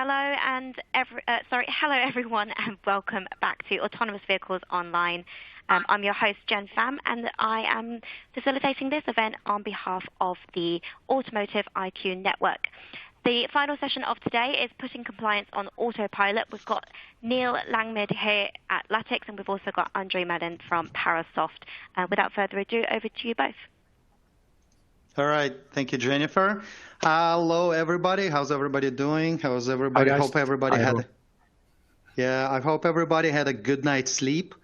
Hello everyone, and welcome back to Autonomous Vehicles Online. I'm your host, Jen Pham, and I am facilitating this event on behalf of the Automotive IQ Network. The final session of today is putting compliance on autopilot. We've got Neil Langmid here at Lattix, and we've also got Andre Madden from Parasoft. Without further ado, over to you both. All right. Thank you, Jennifer. Hello, everybody. How's everybody doing? How's everybody? Hi, guys. I hope everybody I hope everybody had a good night's sleep,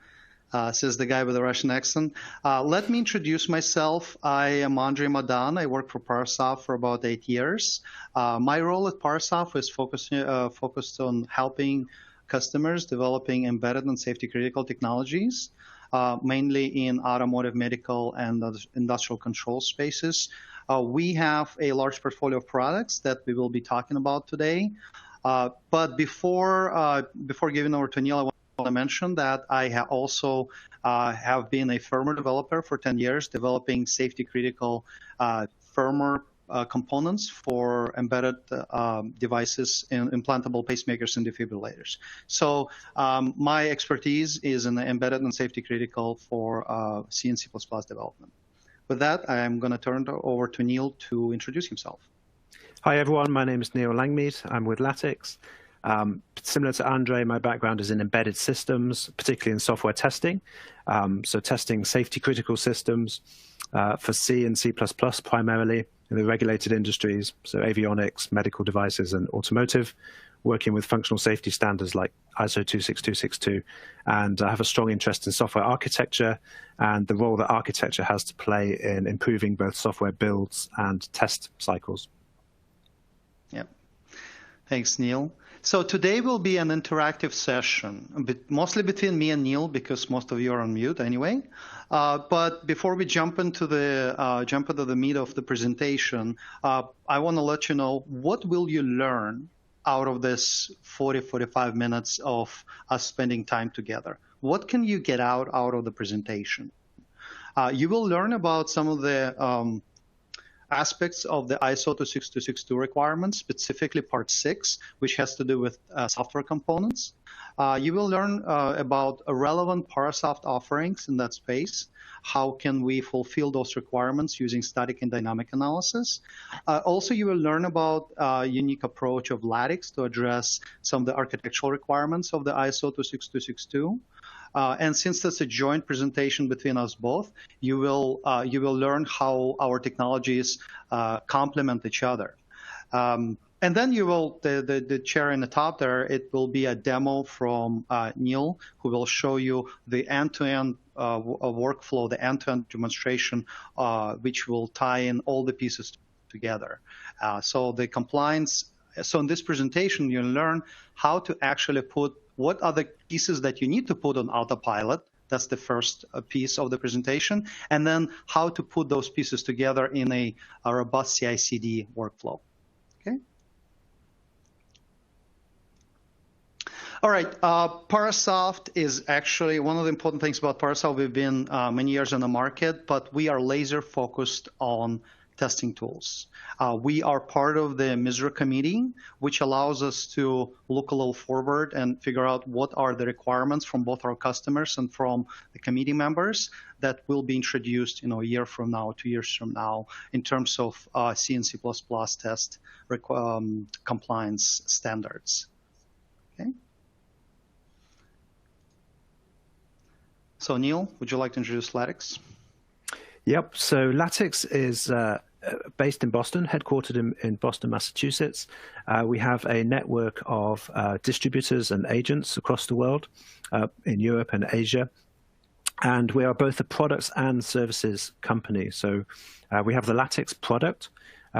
says the guy with the Russian accent. Let me introduce myself. I am Andre Madden. I work for Parasoft for about 8 years. My role at Parasoft is focused on helping customers developing embedded and safety critical technologies, mainly in automotive, medical, and industrial control spaces. We have a large portfolio of products that we will be talking about today. But before giving over to Neil, I want to mention that I also have been a firmware developer for 10 years, developing safety critical firmware components for embedded devices and implantable pacemakers and defibrillators. So my expertise is in the embedded and safety critical for C and C++ development. With that, I'm going to turn it over to Neil to introduce himself. Hi, everyone. My name is Neil Langmead. I'm with Lattix. Similar to Andre, my background is in embedded systems, particularly in software testing. So testing safety critical systems for C and C++ primarily in the regulated industries, so avionics, medical devices, and automotive, working with functional safety standards like ISO 26262. And I have a strong interest in software architecture and the role that architecture has to play in improving both software builds and test cycles. Yep. Thanks, Neil. So today will be an interactive session, mostly between me and Neil, because most of you are on mute anyway. But before we jump into the meat of the presentation, I want to let you know what will you learn out of this 45 minutes of us spending time together. What can you get out of the presentation? You will learn about some of the aspects of the ISO 26262 requirements, specifically Part 6, which has to do with software components. You will learn about relevant Parasoft offerings in that space. How can we fulfill those requirements using static and dynamic analysis? Also, you will learn about a unique approach of Lattix to address some of the architectural requirements of the ISO 26262. And since that's a joint presentation between us both, you will learn how our technologies complement each other. And then you will, the chair in the top there, it will be a demo from Neil, who will show you the end-to-end workflow, the end-to-end demonstration, which will tie in all the pieces together. So the compliance, so in this presentation, you'll learn how to actually put what are the pieces that you need to put on Autopilot. That's the first piece of the presentation. And then how to put those pieces together in a robust CI/CD workflow. Okay. All right. Parasoft is actually one of the important things about Parasoft. We've been many years on the market, but we are laser focused on testing tools. We are part of the MISRA committee, which allows us to look a little forward and figure out what are the requirements from both our customers and from the committee members that will be introduced, a year from now, 2 years from now, in terms of C and C++ test compliance standards. Okay. So Neil, would you like to introduce Lattix? Yep. So Lattix is based in Boston, headquartered in Boston, Massachusetts. We have a network of distributors and agents across the world, in Europe and Asia. And we are both a products and services company. So we have the Lattix product,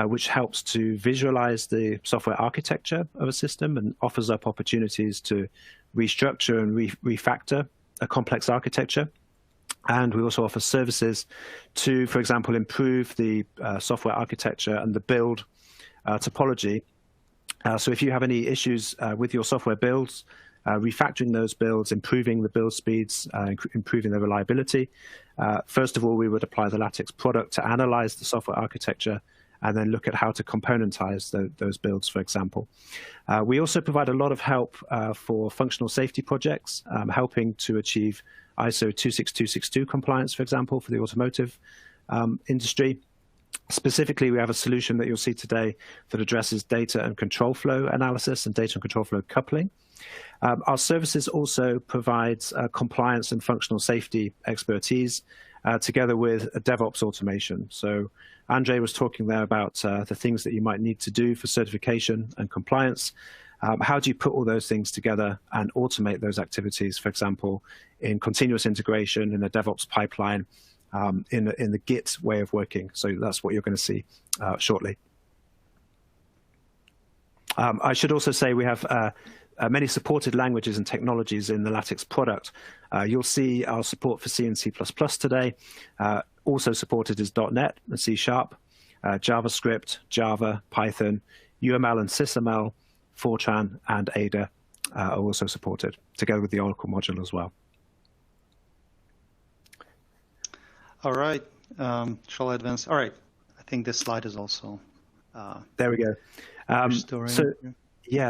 which helps to visualize the software architecture of a system and offers up opportunities to restructure and refactor a complex architecture. And we also offer services to, for example, improve the software architecture and the build topology. So if you have any issues with your software builds, refactoring those builds, improving the build speeds, improving the reliability, first of all, we would apply the Lattix product to analyze the software architecture and then look at how to componentize those builds, for example. We also provide a lot of help for functional safety projects, helping to achieve ISO 26262 compliance, for example, for the automotive industry. Specifically, we have a solution that you'll see today that addresses data and control flow analysis and data and control flow coupling. Our services also provides compliance and functional safety expertise together with DevOps automation. So Andre was talking there about the things that you might need to do for certification and compliance. How do you put all those things together and automate those activities, for example, in continuous integration, in a DevOps pipeline, in the Git way of working? So that's what you're going to see shortly. I should also say we have many supported languages and technologies in the Lattix product. You'll see our support for C and C++ today. Also supported is .NET and C#, JavaScript, Java, Python, UML and SysML, Fortran, and Ada are also supported, together with the Oracle module as well. All right. Shall I advance? All right. I think this slide is also. There we go.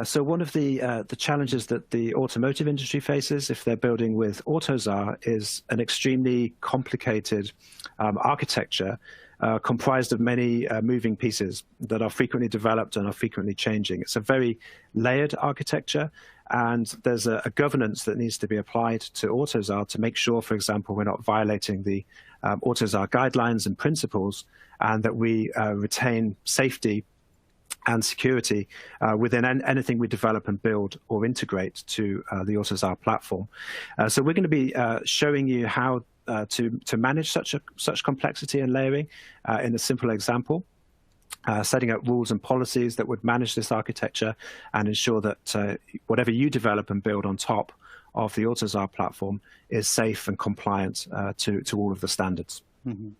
So one of the challenges that the automotive industry faces if they're building with AutoZAR is an extremely complicated architecture comprised of many moving pieces that are frequently developed and are frequently changing. It's a very layered architecture, and there's a governance that needs to be applied to AutoZAR to make sure, for example, we're not violating the AutoZAR guidelines and principles, and that we retain safety and security within anything we develop and build or integrate to the AutoZAR platform. So we're going to be showing you how to manage such complexity and layering in a simple example, setting up rules and policies that would manage this architecture and ensure that whatever you develop and build on top of the AutoZAR platform is safe and compliant to all of the standards. Mm-hmm.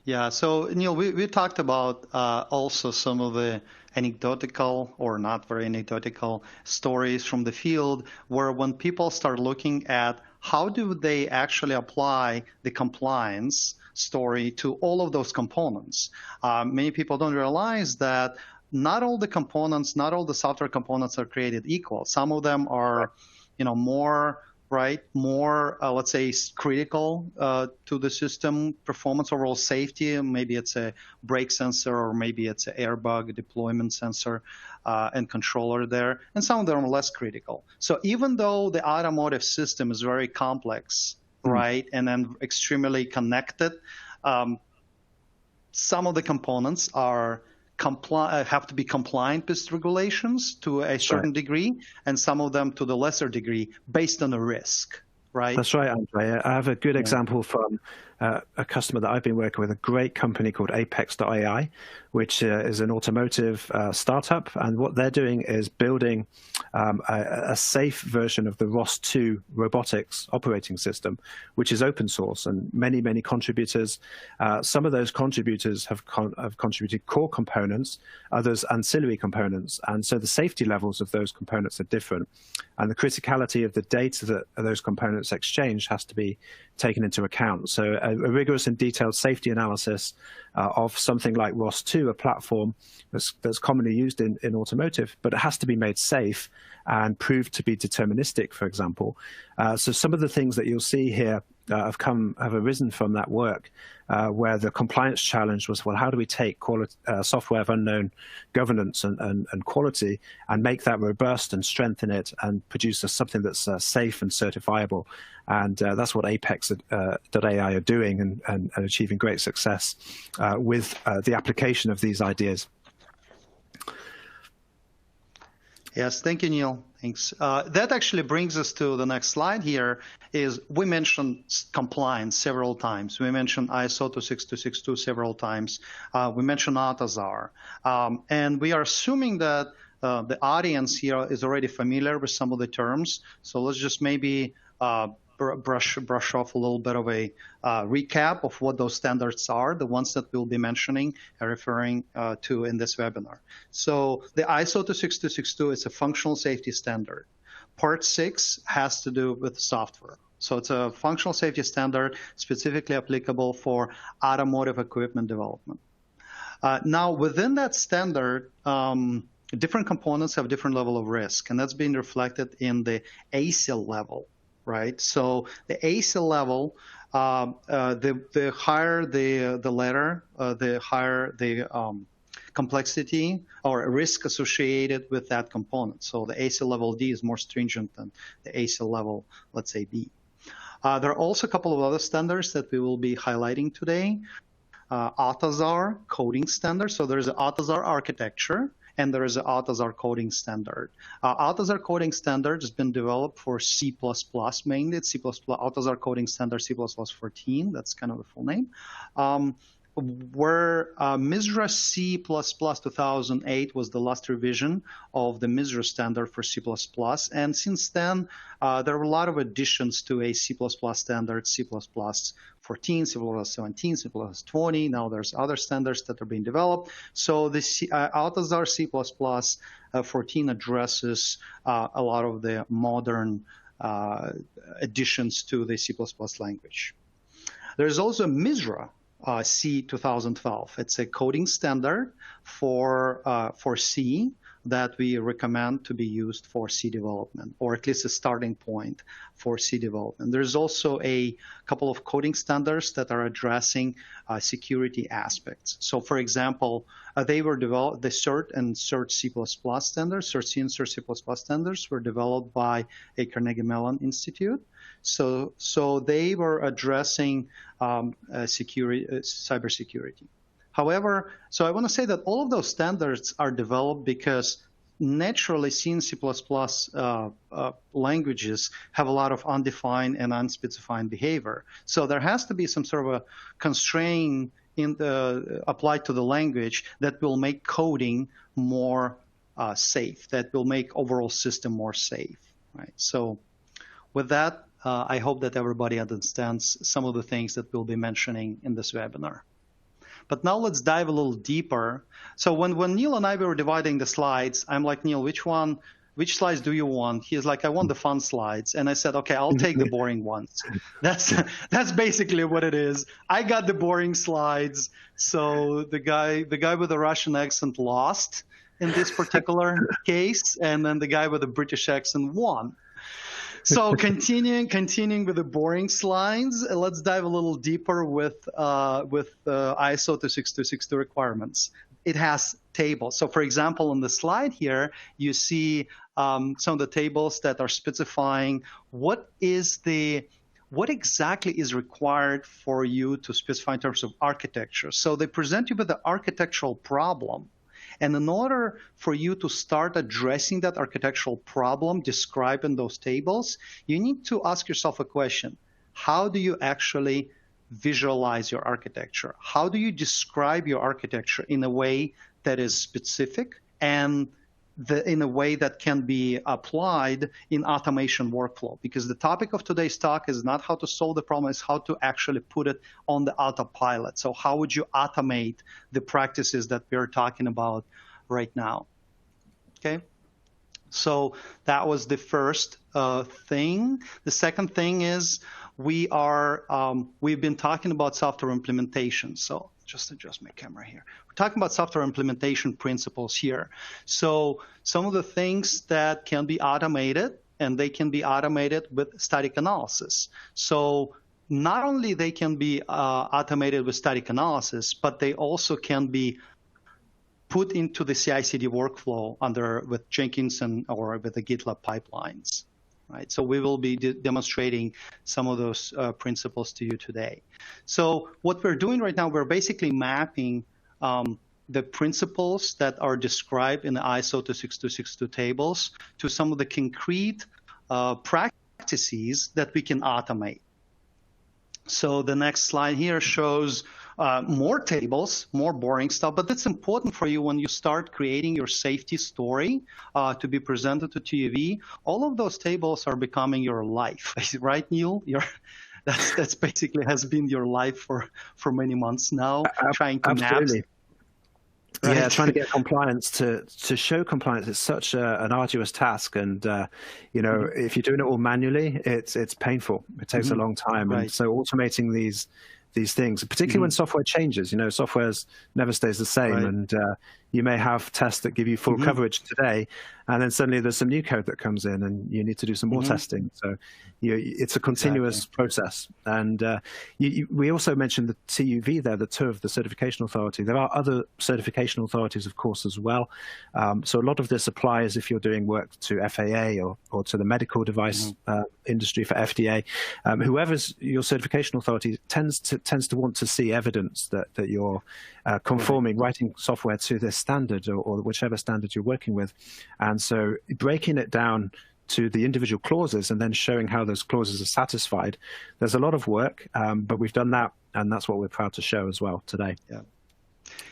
Yeah, so Neil, we talked about also some of the anecdotal or not very anecdotal stories from the field where when people start looking at how do they actually apply the compliance story to all of those components. Many people don't realize that not all the components, not all the software components are created equal. Some of them are, more let's say, critical to the system performance, overall safety. Maybe it's a brake sensor, or maybe it's an airbag deployment sensor and controller there. And some of them are less critical. So even though the automotive system is very complex, right, and then extremely connected, some of the components are have to be compliant with regulations to a certain degree, and some of them to the lesser degree based on the risk, right? That's right, Andre. I have a good example from a customer that I've been working with, a great company called Apex.ai, which is an automotive startup. And what they're doing is building a safe version of the ROS2 robotics operating system, which is open source, and many, many contributors. Some of those contributors have contributed core components, others ancillary components. And so the safety levels of those components are different. And the criticality of the data that those components exchange has to be taken into account. So a rigorous and detailed safety analysis of something like ROS2, a platform that's commonly used in automotive, but it has to be made safe and proved to be deterministic, for example. So some of the things that you'll see here have arisen from that work, where the compliance challenge was, well, how do we take software of unknown governance and quality and make that robust and strengthen it and produce something that's safe and certifiable? And that's what Apex.ai are doing and achieving great success with the application of these ideas. Yes, thank you, Neil. Thanks. That actually brings us to the next slide here. Is we mentioned compliance several times. We mentioned ISO 26262 several times. We mentioned AutoZAR. And we are assuming that the audience here is already familiar with some of the terms. So let's just maybe brush off a little bit of a recap of what those standards are, the ones that we'll be mentioning and referring to in this webinar. So the ISO 26262 is a functional safety standard. Part 6 has to do with software. So it's a functional safety standard specifically applicable for automotive equipment development. Now, within that standard, different components have different level of risk, and that's being reflected in the ASIL level, right? So the ASIL level, the higher the letter, the higher the complexity or risk associated with that component. So the ASIL level D is more stringent than the ASIL level, let's say, B. There are also a couple of other standards that we will be highlighting today. AutoZAR coding standard. So there's an AutoZAR architecture, and there is an AutoZAR coding standard. AutoZAR coding standard has been developed for C++ mainly. It's C++, AutoZAR coding standard C++14. That's kind of the full name. Where MISRA C++ 2008 was the last revision of the MISRA standard for C++. And since then, there were a lot of additions to a C++ standard, C++ 14, C++ 17, C++ 20. Now there's other standards that are being developed. So the AutoZAR C++ 14 addresses a lot of the modern additions to the C++ language. There's also MISRA C 2012. It's a coding standard for C that we recommend to be used for C development, or at least a starting point for C development. There's also a couple of coding standards that are addressing security aspects. So, for example, they were developed, the CERT and CERT C++ standards, CERT C and CERT C++ standards were developed by a Carnegie Mellon Institute. So they were addressing cybersecurity. However, so I want to say that all of those standards are developed because naturally C and C++ languages have a lot of undefined and unspecified behavior. So there has to be some sort of a constraint applied to the language that will make coding more safe, that will make overall system more safe, right? So with that, I hope that everybody understands some of the things that we'll be mentioning in this webinar. But now let's dive a little deeper. So when Neil and I were dividing the slides, I'm like, Neil, which slides do you want? He's like, I want the fun slides. And I said, okay, I'll take the boring ones. That's basically what it is. I got the boring slides. So the guy with the Russian accent lost in this particular case, and then the guy with the British accent won. So continuing with the boring slides, let's dive a little deeper with ISO 26262 requirements. It has tables. So for example, on the slide here, you see some of the tables that are specifying what exactly is required for you to specify in terms of architecture. So they present you with the architectural problem. And in order for you to start addressing that architectural problem described in those tables, you need to ask yourself a question. How do you actually visualize your architecture? How do you describe your architecture in a way that is specific and in a way that can be applied in automation workflow? Because the topic of today's talk is not how to solve the problem, it's how to actually put it on the autopilot. So how would you automate the practices that we're talking about right now? Okay. So that was the first thing. The second thing is we've been talking about software implementation. So just adjust my camera here. We're talking about software implementation principles here. So some of the things that can be automated, and they can be automated with static analysis. So not only they can be automated with static analysis, but they also can be put into the CI/CD workflow with Jenkins or with the GitLab pipelines. Right, so we will be demonstrating some of those principles to you today. So what we're doing right now, we're basically mapping the principles that are described in the ISO 26262 tables to some of the concrete practices that we can automate. So the next slide here shows more tables, more boring stuff, but that's important for you when you start creating your safety story to be presented to TUV. All of those tables are becoming your life, right, Neil? That's basically has been your life for many months now, trying to map. Right. Yeah, trying to get compliance to show compliance is such an arduous task, and if you're doing it all manually, it's painful. It takes a long time, and so automating these these things, particularly when software changes. Software never stays the same, Right. and you may have tests that give you full coverage today, and then suddenly there's some new code that comes in, and you need to do some more testing. So it's a continuous process. And we also mentioned the TÜV there, the TÜV, the certification authority. There are other certification authorities, of course, as well. So a lot of this applies if you're doing work to FAA or to the medical device industry for FDA. Whoever's your certification authority tends to want to see evidence that you're conforming, writing software to this standard or whichever standard you're working with. And so breaking it down to the individual clauses and then showing how those clauses are satisfied, there's a lot of work, but we've done that, and that's what we're proud to show as well today. Yeah.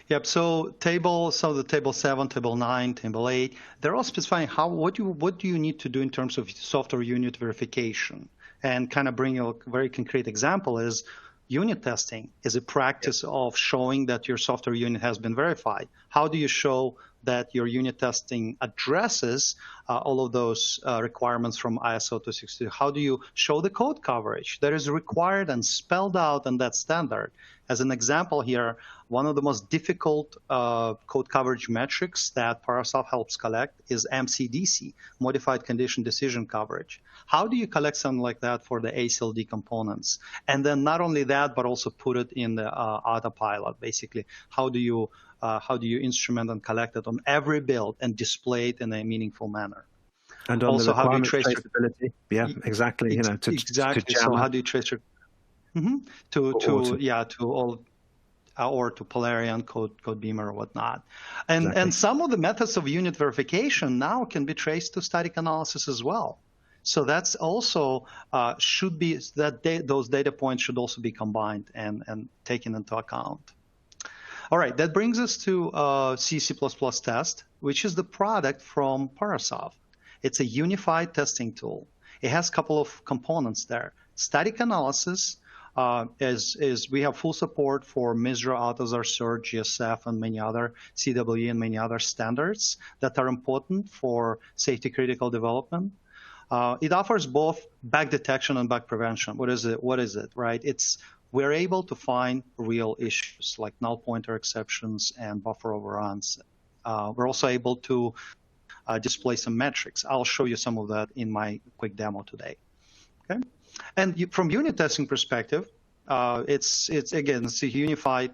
Yep. So the table 7, table 9, table 8, they're all specifying what do you need to do in terms of software unit verification. And kind of bring a very concrete example is unit testing is a practice of showing that your software unit has been verified. How do you show that your unit testing addresses all of those requirements from ISO 262? How do you show the code coverage that is required and spelled out in that standard? As an example here, one of the most difficult code coverage metrics that Parasoft helps collect is MCDC, Modified Condition Decision Coverage. How do you collect something like that for the ACLD components? And then not only that, but also put it in the Autopilot. Basically, how do you instrument and collect it on every build and display it in a meaningful manner? And on also, the how do you trace traceability? Yeah, exactly. Exactly. So how do you trace your to all or to Polarian, Codebeamer, or whatnot. And some of the methods of unit verification now can be traced to static analysis as well. So that's also should be those data points should also be combined and taken into account. All right, that brings us to C++ test, which is the product from Parasoft. It's a unified testing tool. It has a couple of components there. Static analysis is we have full support for MISRA, AutoSAR, CERT, GSF, and many other CWE and many other standards that are important for safety critical development. It offers both bug detection and bug prevention. What is it, right? We're able to find real issues like null pointer exceptions and buffer overruns. We're also able to display some metrics. I'll show you some of that in my quick demo today. Okay, and from unit testing perspective, it's a unified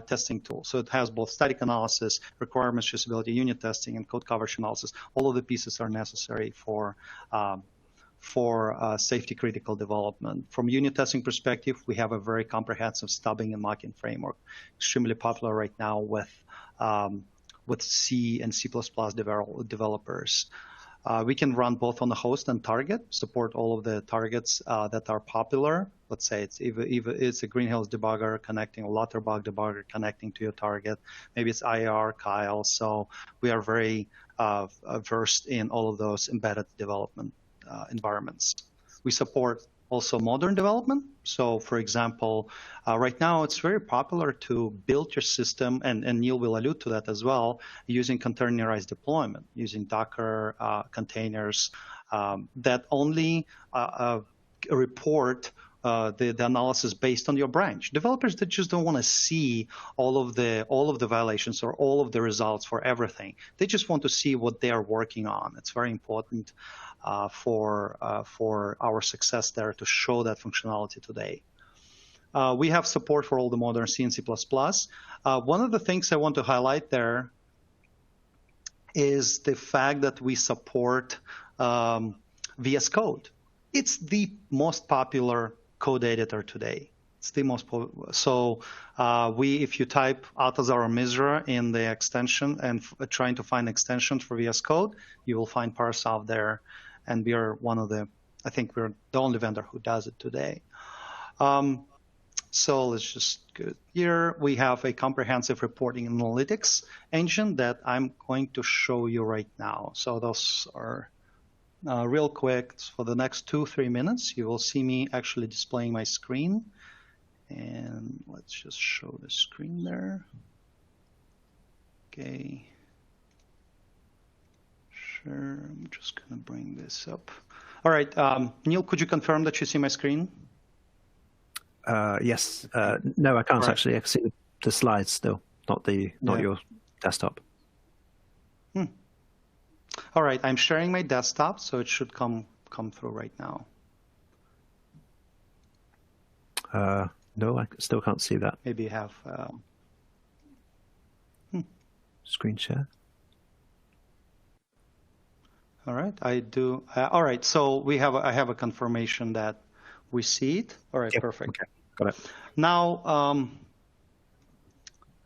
testing tool. So it has both static analysis, requirements traceability, unit testing, and code coverage analysis. All of the pieces are necessary for safety critical development. From unit testing perspective, we have a very comprehensive stubbing and mocking framework, extremely popular right now with C and C++ developers. We can run both on the host and target, support all of the targets that are popular. Let's say it's a Greenhills debugger connecting, a Lauterbach debugger connecting to your target. Maybe it's IAR, Kyle. So we are very versed in all of those embedded development environments. We support also modern development. So for example, right now it's very popular to build your system, and Neil will allude to that as well, using containerized deployment, using Docker containers that only report the analysis based on your branch. Developers that just don't want to see all of the violations or all of the results for everything. They just want to see what they are working on. It's very important for our success there to show that functionality today. We have support for all the modern C and C++. One of the things I want to highlight there is the fact that we support VS Code. It's the most popular code editor today. It's the most popular. So if you type AutoSAR or MISRA in the extension and trying to find extensions for VS Code, you will find Parasoft there. And we are I think we're the only vendor who does it today. So let's just go here. We have a comprehensive reporting and analytics engine that I'm going to show you right now. So those are real quick. For the next 2-3 minutes, you will see me actually displaying my screen. And let's just show the screen there. Okay. Sure, I'm just going to bring this up. All right, Neil, could you confirm that you see my screen? Yes. No, I can't Right. actually. I can see the slides still, not your desktop. All right, I'm sharing my desktop, so it should come through right now. No, I still can't see that. Maybe you have Screen share. All right, I do. All right, so I have a confirmation that we see it. All right, perfect. Okay, got it. Now,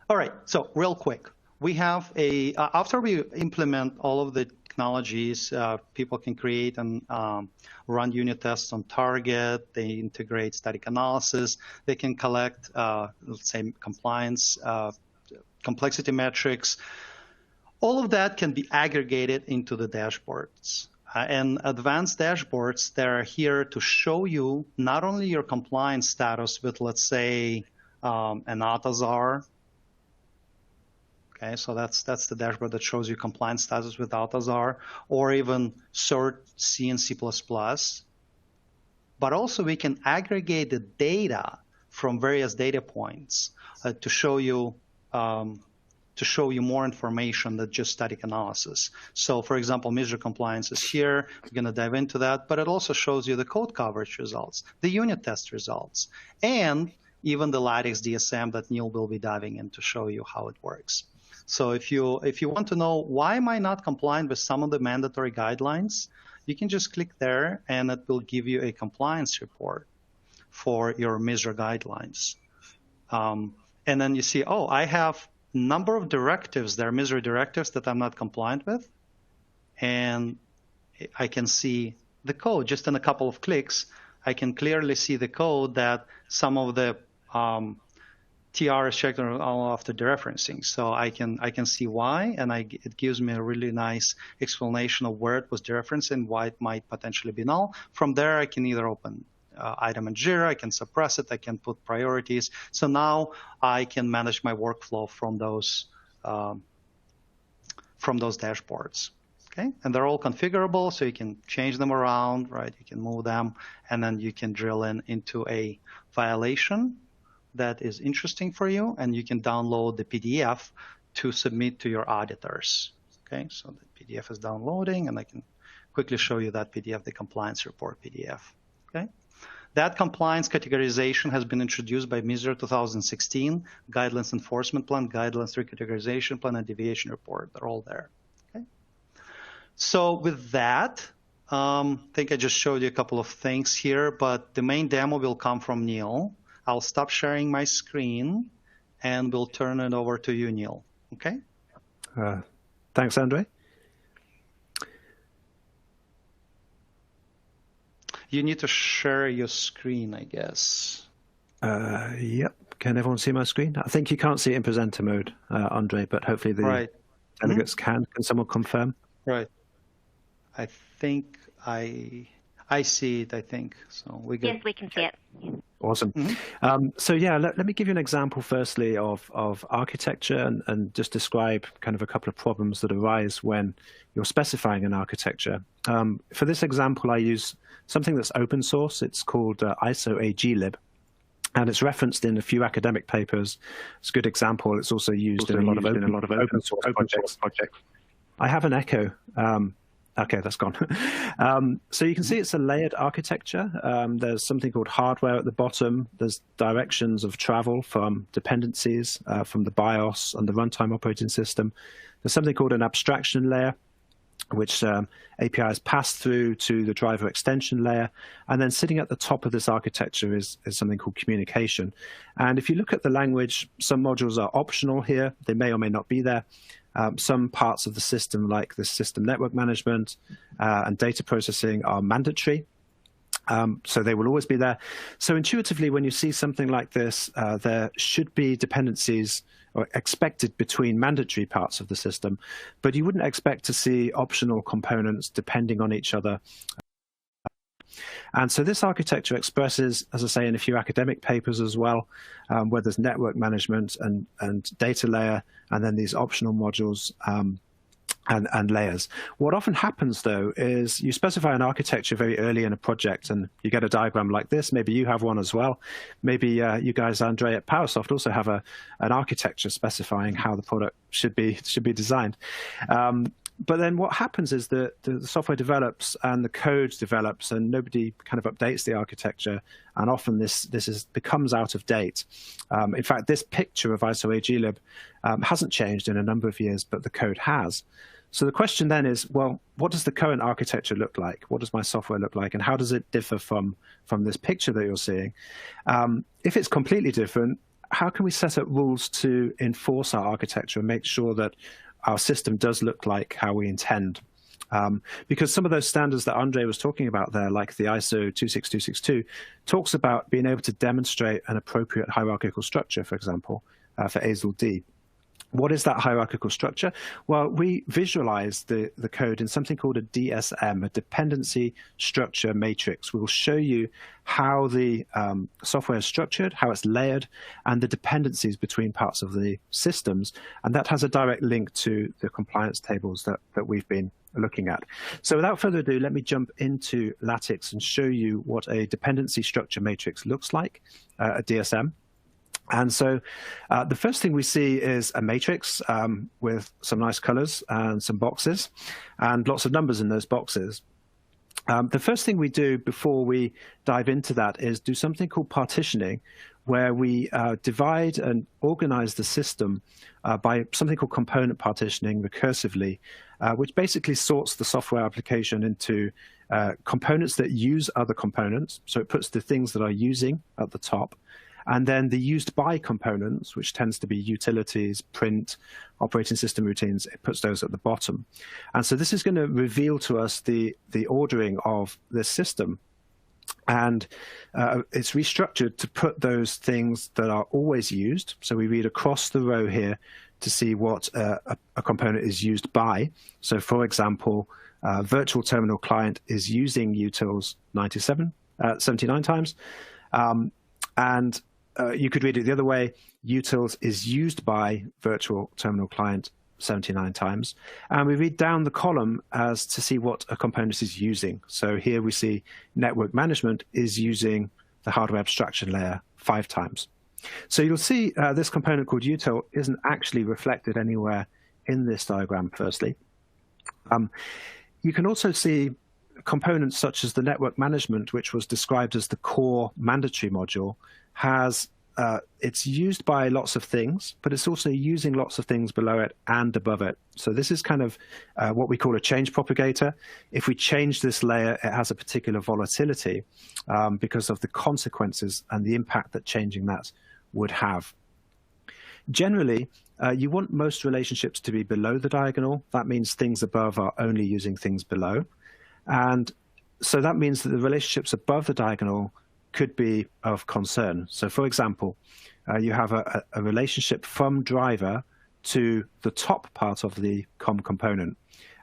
all right, so real quick, we have after we implement all of the technologies, people can create and run unit tests on target. They integrate static analysis. They can collect, let's say, compliance, complexity metrics. All of that can be aggregated into the dashboards. And advanced dashboards, they're here to show you not only your compliance status with, let's say, an AutoZar. Okay, so that's the dashboard that shows you compliance status with AutoZar, or even CERT C and C++. But also we can aggregate the data from various data points to show you more information than just static analysis. So for example, measure compliance is here. We're going to dive into that, but it also shows you the code coverage results, the unit test results, and even the Lattix DSM that Neil will be diving in to show you how it works. So if you want to know why am I not compliant with some of the mandatory guidelines, you can just click there and it will give you a compliance report for your measure guidelines. And then you see, oh, I have number of directives, there are measure directives that I'm not compliant with. And I can see the code just in a couple of clicks. I can clearly see the code that some of the TR is checked all after dereferencing. So I can see why, and it gives me a really nice explanation of where it was dereferenced and why it might potentially be null. From there, I can either open item in Jira, I can suppress it, I can put priorities. So now I can manage my workflow from those dashboards. Okay, and they're all configurable, so you can change them around, right? You can move them, and then you can drill into a violation that is interesting for you, and you can download the PDF to submit to your auditors. Okay, so the PDF is downloading, and I can quickly show you that PDF, the compliance report PDF. Okay, that compliance categorization has been introduced by MISR 2016, Guidelines Enforcement Plan, Guidelines Recategorization Plan, and Deviation Report. They're all there. Okay, so with that, I think I just showed you a couple of things here, but the main demo will come from Neil. I'll stop sharing my screen, and we'll turn it over to you, Neil. Okay? Thanks, Andre. You need to share your screen, I guess. Yep. Can everyone see my screen? I think you can't see it in presenter mode, Andre, but hopefully the delegates can. Can someone confirm? Right. I think I see it, I think. So we good. Yes, we can see it. Awesome. So yeah, let me give you an example firstly of architecture and just describe kind of a couple of problems that arise when you're specifying an architecture. For this example, I use something that's open source. It's called ISO Gitlab, and it's referenced in a few academic papers. It's a good example. It's also used in a lot of open source projects. I have an echo. Okay, that's gone. So you can see it's a layered architecture. There's something called hardware at the bottom. There's directions of travel from dependencies from the BIOS and the runtime operating system. There's something called an abstraction layer, which APIs pass through to the driver extension layer. And then sitting at the top of this architecture is something called communication. And if you look at the language, some modules are optional here. They may or may not be there. Some parts of the system, like the system network management and data processing, are mandatory. So they will always be there. So intuitively, when you see something like this, there should be dependencies or expected between mandatory parts of the system, but you wouldn't expect to see optional components depending on each other. And so this architecture expresses, as I say, in a few academic papers as well, where there's network management and data layer, and then these optional modules and layers. What often happens, though, is you specify an architecture very early in a project, and you get a diagram like this. Maybe you have one as well. Maybe you guys, Andre, at Parasoft also have an architecture specifying how the product should be designed. But then what happens is that the software develops and the code develops, and nobody kind of updates the architecture, and often this becomes out of date. In fact, this picture of ISO Gitlab hasn't changed in a number of years, but the code has. So the question then is, well, what does the current architecture look like? What does my software look like? And how does it differ from this picture that you're seeing? If it's completely different, how can we set up rules to enforce our architecture and make sure that our system does look like how we intend? Because some of those standards that Andre was talking about there, like the ISO 26262, talks about being able to demonstrate an appropriate hierarchical structure, for example, for ASIL D. What is that hierarchical structure? Well, we visualize the code in something called a DSM, a dependency structure matrix. We'll show you how the software is structured, how it's layered, and the dependencies between parts of the systems. And that has a direct link to the compliance tables that we've been looking at. So without further ado, let me jump into Lattix and show you what a dependency structure matrix looks like, a DSM. And so the first thing we see is a matrix with some nice colors and some boxes and lots of numbers in those boxes. The first thing we do before we dive into that is do something called partitioning, where we divide and organize the system by something called component partitioning recursively, which basically sorts the software application into components that use other components. So it puts the things that are using at the top, and then the used by components, which tends to be utilities, print, operating system routines, it puts those at the bottom. And so this is going to reveal to us the ordering of this system. And it's restructured to put those things that are always used. So we read across the row here to see what a component is used by. So for example, virtual terminal client is using utils 79 times. And you could read it the other way. Utils is used by virtual terminal client 79 times. And we read down the column as to see what a component is using. So here we see network management is using the hardware abstraction layer 5 times. So you'll see this component called util isn't actually reflected anywhere in this diagram, firstly. You can also see components such as the network management, which was described as the core mandatory module, has it's used by lots of things, but it's also using lots of things below it and above it. So this is kind of what we call a change propagator. If we change this layer, it has a particular volatility because of the consequences and the impact that changing that would have. Generally, you want most relationships to be below the diagonal. That means things above are only using things below. And so that means that the relationships above the diagonal could be of concern. So for example, you have a relationship from driver to the top part of the COM component.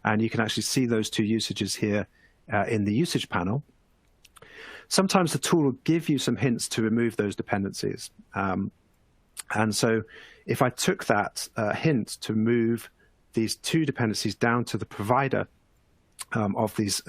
And you can actually see those two usages here in the usage panel. Sometimes the tool will give you some hints to remove those dependencies. And so if I took that hint to move these two dependencies down to the provider of these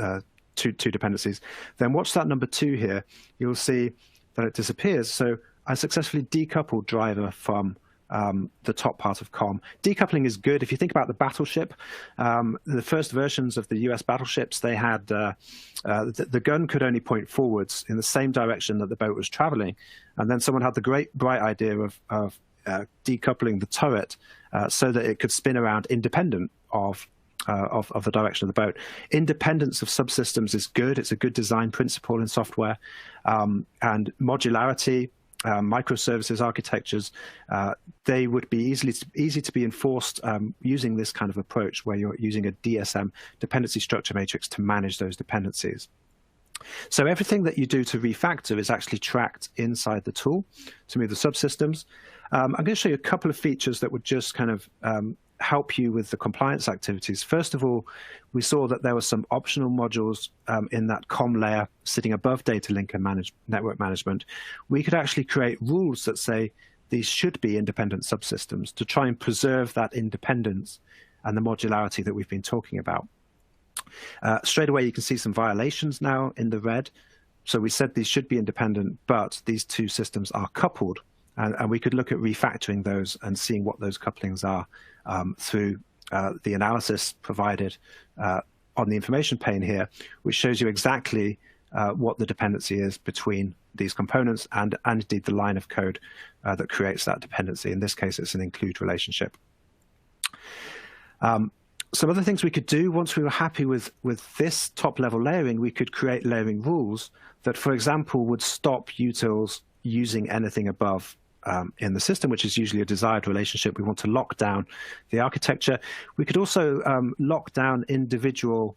two dependencies, then watch that number 2 here. You'll see that it disappears. So I successfully decoupled driver from the top part of COM. Decoupling is good. If you think about the battleship, the first versions of the US battleships, they had the gun could only point forwards in the same direction that the boat was traveling. And then someone had the great bright idea of decoupling the turret so that it could spin around independent of the direction of the boat. Independence of subsystems is good. It's a good design principle in software. And modularity, microservices architectures, they would be easy to be enforced using this kind of approach where you're using a DSM, dependency structure matrix, to manage those dependencies. So everything that you do to refactor is actually tracked inside the tool to move the subsystems. I'm going to show you a couple of features that would just kind of help you with the compliance activities. First of all, we saw that there were some optional modules in that COM layer sitting above data link and network management. We could actually create rules that say these should be independent subsystems to try and preserve that independence and the modularity that we've been talking about. Straight away, you can see some violations now in the red. So we said these should be independent, but these two systems are coupled. And we could look at refactoring those and seeing what those couplings are through the analysis provided on the information pane here, which shows you exactly what the dependency is between these components and indeed the line of code that creates that dependency. In this case, it's an include relationship. Some other things we could do once we were happy with this top-level layering, we could create layering rules that, for example, would stop utils using anything above in the system, which is usually a desired relationship. We want to lock down the architecture. We could also lock down individual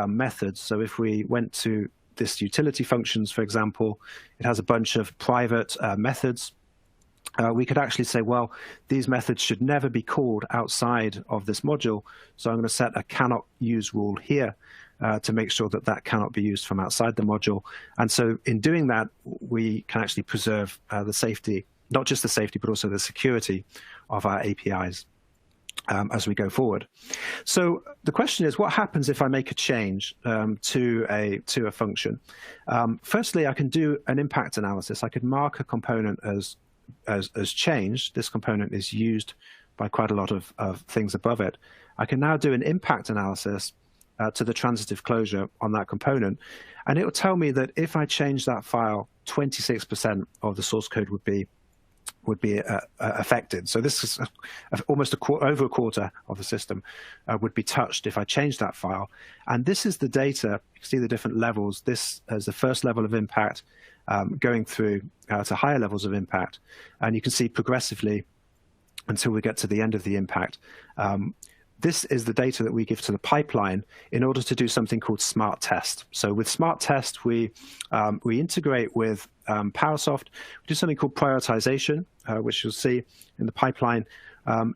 methods. So if we went to this utility functions, for example, it has a bunch of private methods. We could actually say, well, these methods should never be called outside of this module. So I'm going to set a cannot use rule here to make sure that that cannot be used from outside the module. And so in doing that, we can actually preserve the safety, not just the safety, but also the security of our APIs as we go forward. So the question is, what happens if I make a change to a function? Firstly, I can do an impact analysis. I could mark a component as changed. This component is used by quite a lot of things above it. I can now do an impact analysis to the transitive closure on that component, and it will tell me that if I change that file, 26% of the source code would be affected. So this is almost over a quarter of the system would be touched if I change that file. And this is the data. You can see the different levels. This is the first level of impact going through to higher levels of impact. And you can see progressively until we get to the end of the impact. This is the data that we give to the pipeline in order to do something called smart test. So with smart test, we integrate with Parasoft. We do something called prioritization, which you'll see in the pipeline.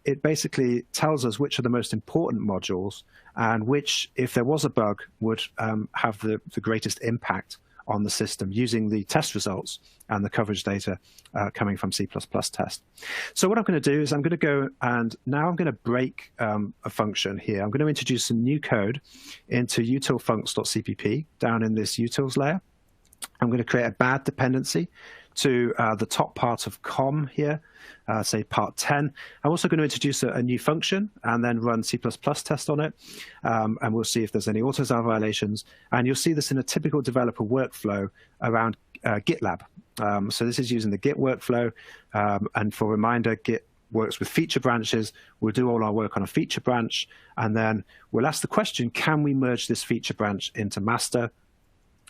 It basically tells us which are the most important modules and which, if there was a bug, would have the greatest impact on the system using the test results and the coverage data coming from C++ test. So what I'm going to do is I'm going to go and now I'm going to break a function here. I'm going to introduce some new code into utilfuncs.cpp down in this utils layer. I'm going to create a bad dependency to the top part of com here, say part 10. I'm also going to introduce a new function and then run C++ test on it. And we'll see if there's any AutoZar violations. And you'll see this in a typical developer workflow around GitLab. So this is using the Git workflow. And for reminder, Git works with feature branches. We'll do all our work on a feature branch. And then we'll ask the question, can we merge this feature branch into master?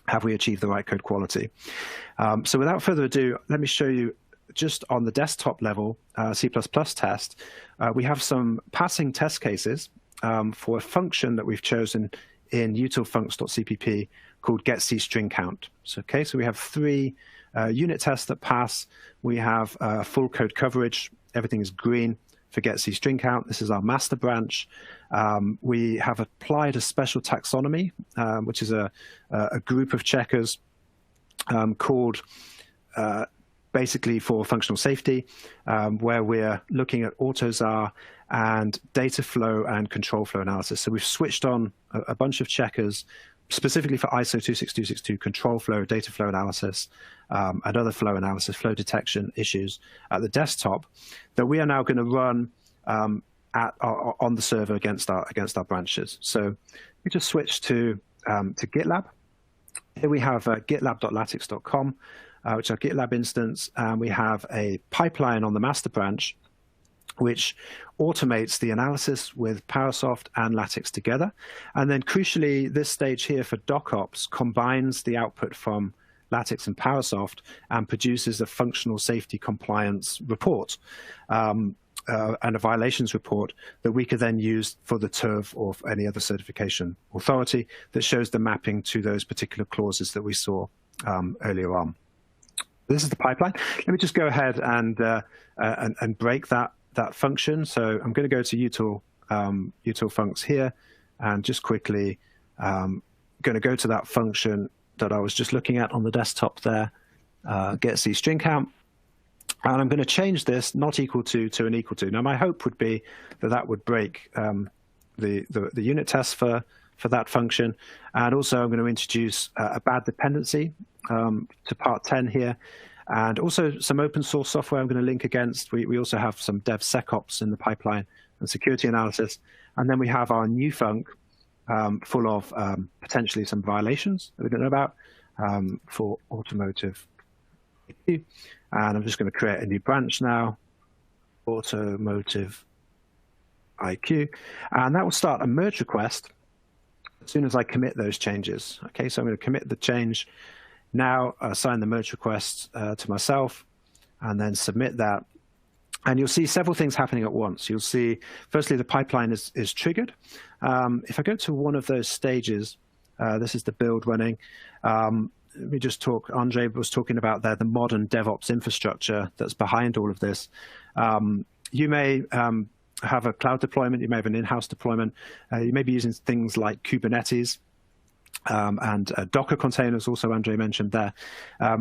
Have we achieved the right code quality? So without further ado, let me show you just on the desktop level C++ test. We have some passing test cases for a function that we've chosen in utilfuncs.cpp called getCStringCount. So we have 3 unit tests that pass. We have full code coverage. Everything is green for getCStringCount. This is our master branch. We have applied a special taxonomy, which is a group of checkers called basically for functional safety, where we're looking at AutoZar and data flow and control flow analysis. So we've switched on a bunch of checkers specifically for ISO 26262 control flow, data flow analysis, and other flow analysis, flow detection issues at the desktop that we are now going to run on the server against our branches. So we just switch to GitLab. Here we have gitlab.lattix.com, which is our GitLab instance, and we have a pipeline on the master branch which automates the analysis with Parasoft and Lattix together. And then crucially, this stage here for DocOps combines the output from Lattix and Parasoft and produces a functional safety compliance report and a violations report that we could then use for the TÜV or any other certification authority that shows the mapping to those particular clauses that we saw earlier on. This is the pipeline. Let me just go ahead and break that function. So I'm going to go to utilfuncs here and just quickly going to go to that function that I was just looking at on the desktop there, getCStringCount. And I'm going to change this not equal to an equal to. Now, my hope would be that that would break the unit tests for that function. And also I'm going to introduce a bad dependency to part 10 here. And also some open source software I'm going to link against. We also have some DevSecOps in the pipeline and security analysis. And then we have our new func full of potentially some violations that we don't know about for automotive IQ. And I'm just going to create a new branch now, automotive IQ. And that will start a merge request as soon as I commit those changes. Okay, so I'm going to commit the change now, assign the merge request to myself, and then submit that. And you'll see several things happening at once. You'll see, firstly, the pipeline is triggered. If I go to one of those stages, this is the build running. Let me just talk, Andre was talking about there, the modern DevOps infrastructure that's behind all of this. You may have a cloud deployment, you may have an in-house deployment, you may be using things like Kubernetes, and Docker containers, also Andre mentioned there.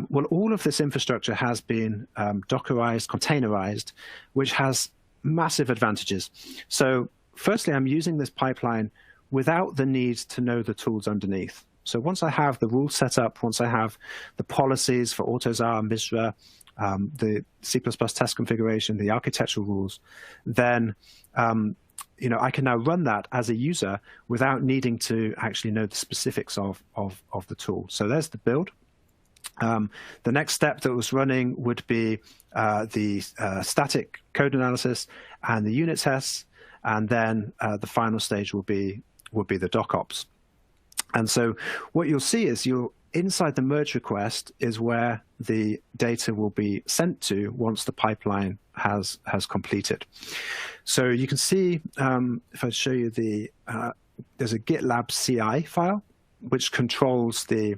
Well, all of this infrastructure has been Dockerized, containerized, which has massive advantages. So firstly, I'm using this pipeline without the need to know the tools underneath. So once I have the rules set up, once I have the policies for AutoZar, Misra, the C++ test configuration, the architectural rules, then I can now run that as a user without needing to actually know the specifics of the tool. So there's the build. The next step that was running would be the static code analysis and the unit tests, and then the final stage will be the DocOps. And so what you'll see is inside the merge request is where the data will be sent to once the pipeline has completed. So you can see, if I show you there's a GitLab CI file, which controls the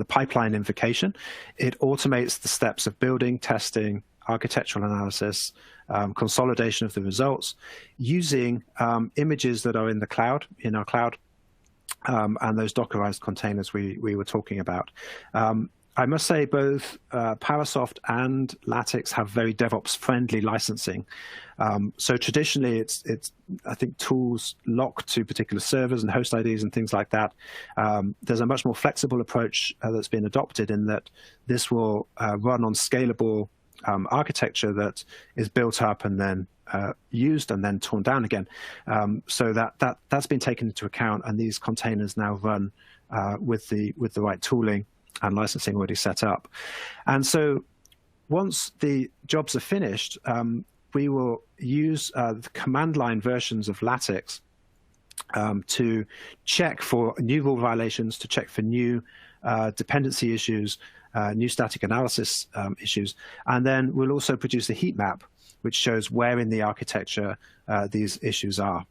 pipeline invocation. It automates the steps of building, testing, architectural analysis, consolidation of the results, using images that are in the cloud, in our cloud, and those Dockerized containers we were talking about. I must say both Parasoft and Lattix have very DevOps-friendly licensing. So traditionally, it's I think tools locked to particular servers and host IDs and things like that. There's a much more flexible approach that's been adopted in that this will run on scalable architecture that is built up and then used and then torn down again. So that's been taken into account, and these containers now run with the right tooling and licensing already set up. And so once the jobs are finished, we will use the command line versions of Lattix to check for new rule violations, to check for new dependency issues, new static analysis issues. And then we'll also produce a heat map, which shows where in the architecture these issues are.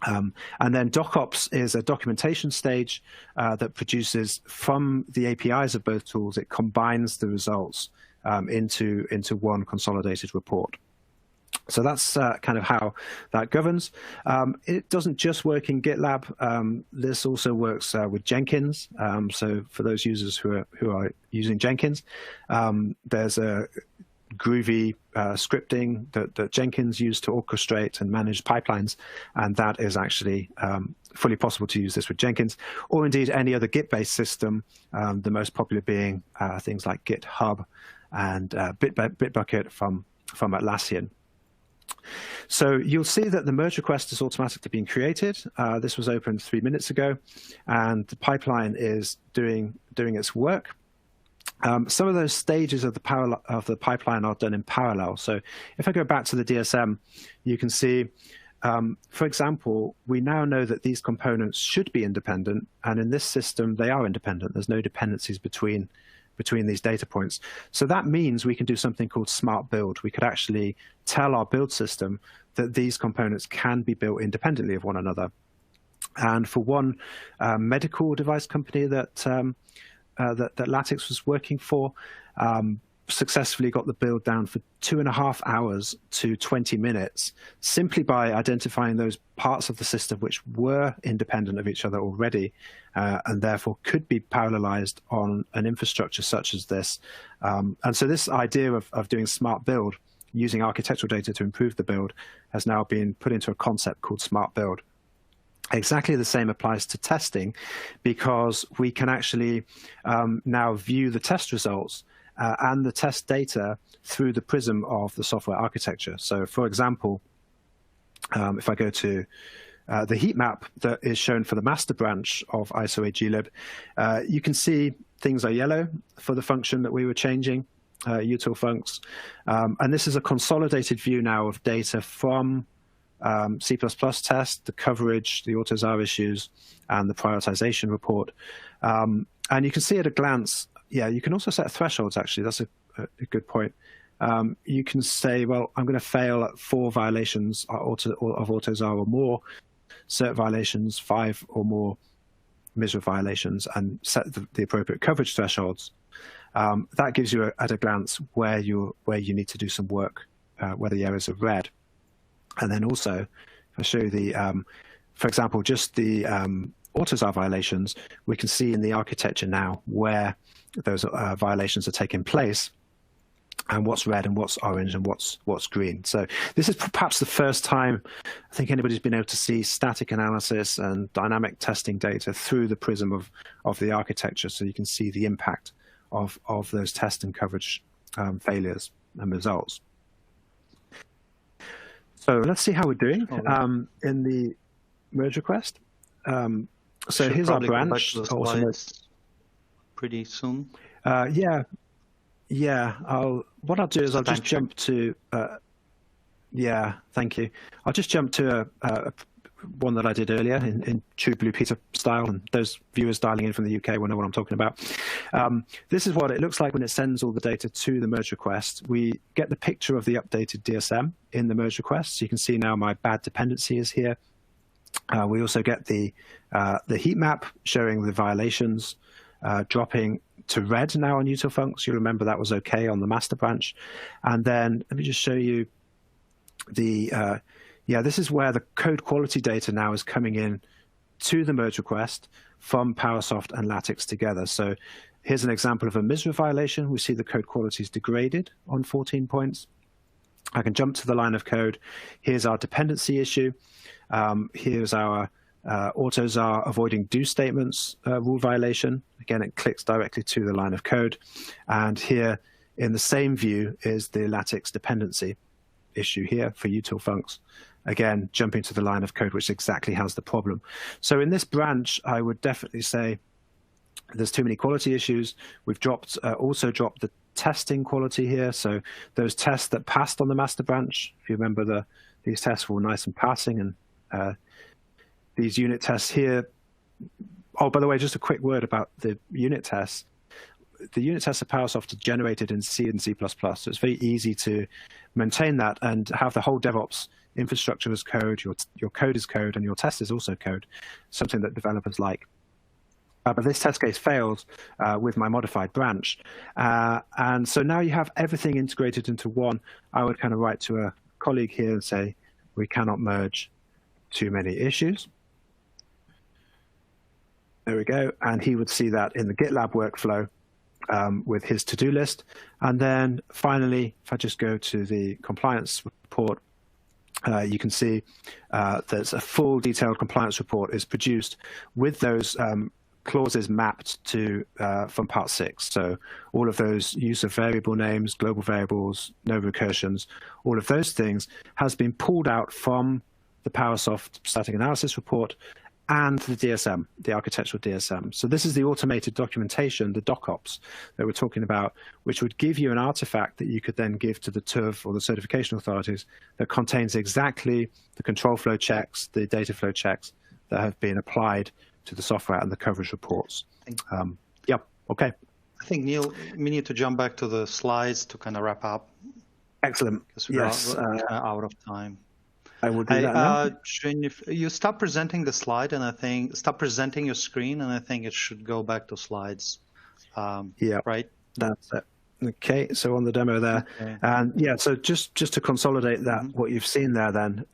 And then DocOps is a documentation stage that produces from the APIs of both tools. It combines the results into one consolidated report. So that's kind of how that governs. It doesn't just work in GitLab. This also works with Jenkins. So for those users who are using Jenkins, there's a groovy scripting that Jenkins used to orchestrate and manage pipelines, and that is actually fully possible to use this with Jenkins, or indeed any other Git-based system, the most popular being things like GitHub and BitBucket from Atlassian. So you'll see that the merge request is automatically being created. This was opened 3 minutes ago, and the pipeline is doing its work. Some of those stages of the pipeline are done in parallel. So if I go back to the DSM, you can see, for example, we now know that these components should be independent, and in this system, they are independent. There's no dependencies between these data points. So that means we can do something called smart build. We could actually tell our build system that these components can be built independently of one another. And for one medical device company that Lattix was working for, successfully got the build down for 2.5 hours to 20 minutes, simply by identifying those parts of the system which were independent of each other already, and therefore could be parallelized on an infrastructure such as this. And so this idea of doing smart build, using architectural data to improve the build, has now been put into a concept called smart build. Exactly the same applies to testing, because we can actually now view the test results and the test data through the prism of the software architecture. So, for example, if I go to the heat map that is shown for the master branch of ISO Gitlab, you can see things are yellow for the function that we were changing, util funcs. And this is a consolidated view now of data from C++ test, the coverage, the AutoZAR issues, and the prioritization report. And you can see at a glance, yeah, you can also set thresholds, actually. That's a good point. You can say, well, I'm going to fail at 4 violations of AutoZAR or more, cert violations, 5 or more MISRA violations, and set the appropriate coverage thresholds. That gives you, at a glance, where you need to do some work, where the errors are red. And then also, if I show you the, for example, just the AutoZAR violations, we can see in the architecture now where those violations are taking place, and what's red and what's orange and what's green. So this is perhaps the first time I think anybody's been able to see static analysis and dynamic testing data through the prism of the architecture, so you can see the impact of those test and coverage failures and results. So let's see how we're doing in the merge request. So here's our branch. Pretty soon. What I'll do is I'll just jump to. Yeah, thank you. I'll just jump to one that I did earlier in true Blue Peter style, and those viewers dialing in from the UK will know what I'm talking about. This is what it looks like when it sends all the data to the merge request. We get the picture of the updated DSM in the merge request. So you can see now my bad dependency is here. We also get the heat map showing the violations dropping to red now on util funcs. You remember that was okay on the master branch. And then let me just show you the this is where the code quality data now is coming in to the merge request from Parasoft and Lattix together. So here's an example of a MISRA violation. We see the code quality is degraded on 14 points. I can jump to the line of code. Here's our dependency issue. Here's our AutoZAR avoiding do statements rule violation. Again, it clicks directly to the line of code. And here in the same view is the Lattix dependency issue here for util funcs. Again, jumping to the line of code, which exactly has the problem. So in this branch, I would definitely say there's too many quality issues. We've also dropped the testing quality here. So those tests that passed on the master branch, if you remember, these tests were nice and passing, and these unit tests here. Oh, by the way, just a quick word about the unit tests. The unit tests of Parasoft are generated in C and C++, so it's very easy to maintain that and have the whole DevOps infrastructure as code, your code is code, and your test is also code, something that developers like. But this test case failed with my modified branch. And so now you have everything integrated into one. I would kind of write to a colleague here and say, we cannot merge too many issues. There we go. And he would see that in the GitLab workflow with his to-do list. And then finally, if I just go to the compliance report, you can see there's a full detailed compliance report is produced with those clauses mapped to from part 6. So all of those use of variable names, global variables, no recursions, all of those things has been pulled out from the Parasoft static analysis report and the DSM, the architectural DSM. So this is the automated documentation, the DocOps that we're talking about, which would give you an artifact that you could then give to the TÜV or the certification authorities that contains exactly the control flow checks, the data flow checks that have been applied to the software and the coverage reports. Okay. I think, Neil, we need to jump back to the slides to kind of wrap up. Excellent. Because we're out of time. I will do that now. You stop presenting the slide, and I think stop presenting your screen, and I think it should go back to slides. Right. That's it. Okay. So on the demo there, and so just to consolidate that, what you've seen there, then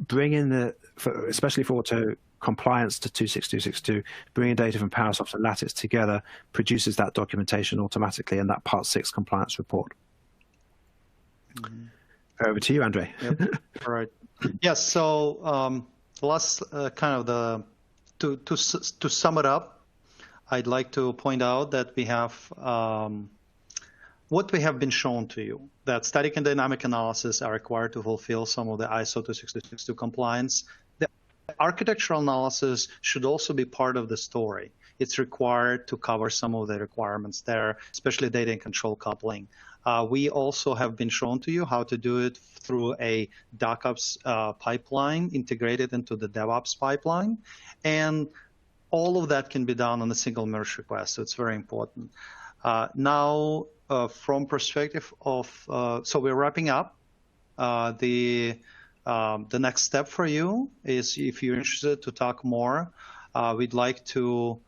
bring in especially for auto compliance to 26262, bringing data from Parasoft and Lattix together produces that documentation automatically in that Part 6 compliance report. Over to you, Andre. Yep. All right. Yes. So last to sum it up, I'd like to point out that we have what we have been shown to you, that static and dynamic analysis are required to fulfill some of the ISO 26262 compliance. The architectural analysis should also be part of the story. It's required to cover some of the requirements there, especially data and control coupling. We also have been shown to you how to do it through a DocOps pipeline integrated into the DevOps pipeline. And all of that can be done on a single merge request, so it's very important. Now, from perspective of, so we're wrapping up. The next step for you is, if you're interested to talk more, we'd like to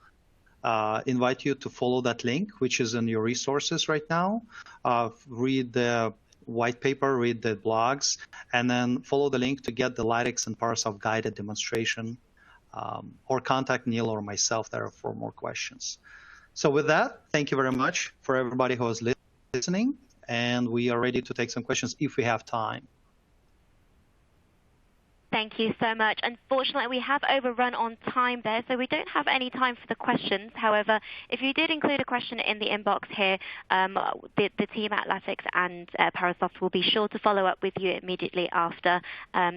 invite you to follow that link, which is in your resources right now. Read the white paper, read the blogs, and then follow the link to get the Lattix and Parasoft guided demonstration, or contact Neil or myself there for more questions. So with that, thank you very much for everybody who is listening, and we are ready to take some questions if we have time. Thank you so much. Unfortunately, we have overrun on time there, so we don't have any time for the questions. However, if you did include a question in the inbox here, the team at Lattix and Parasoft will be sure to follow up with you immediately after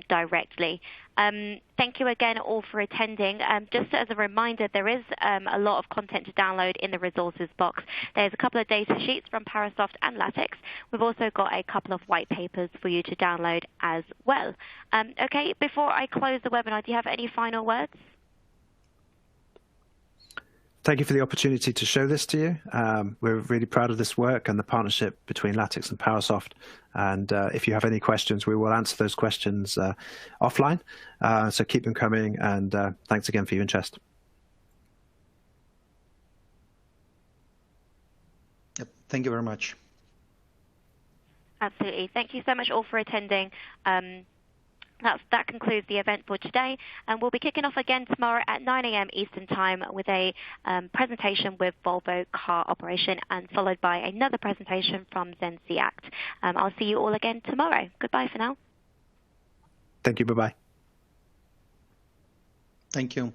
directly. Thank you again all for attending. Just as a reminder, there is a lot of content to download in the resources box. There's a couple of data sheets from Parasoft and Lattix. We've also got a couple of white papers for you to download as well. Okay, before I close the webinar, do you have any final words? Thank you for the opportunity to show this to you. We're really proud of this work and the partnership between Lattix and Parasoft. And if you have any questions, we will answer those questions offline. So keep them coming, and thanks again for your interest. Yep. Thank you very much. Absolutely. Thank you so much all for attending. That concludes the event for today, and we'll be kicking off again tomorrow at 9 a.m. Eastern Time with a presentation with Volvo Car Operation, and followed by another presentation from Zensi Act. I'll see you all again tomorrow. Goodbye for now. Thank you. Bye-bye. Thank you.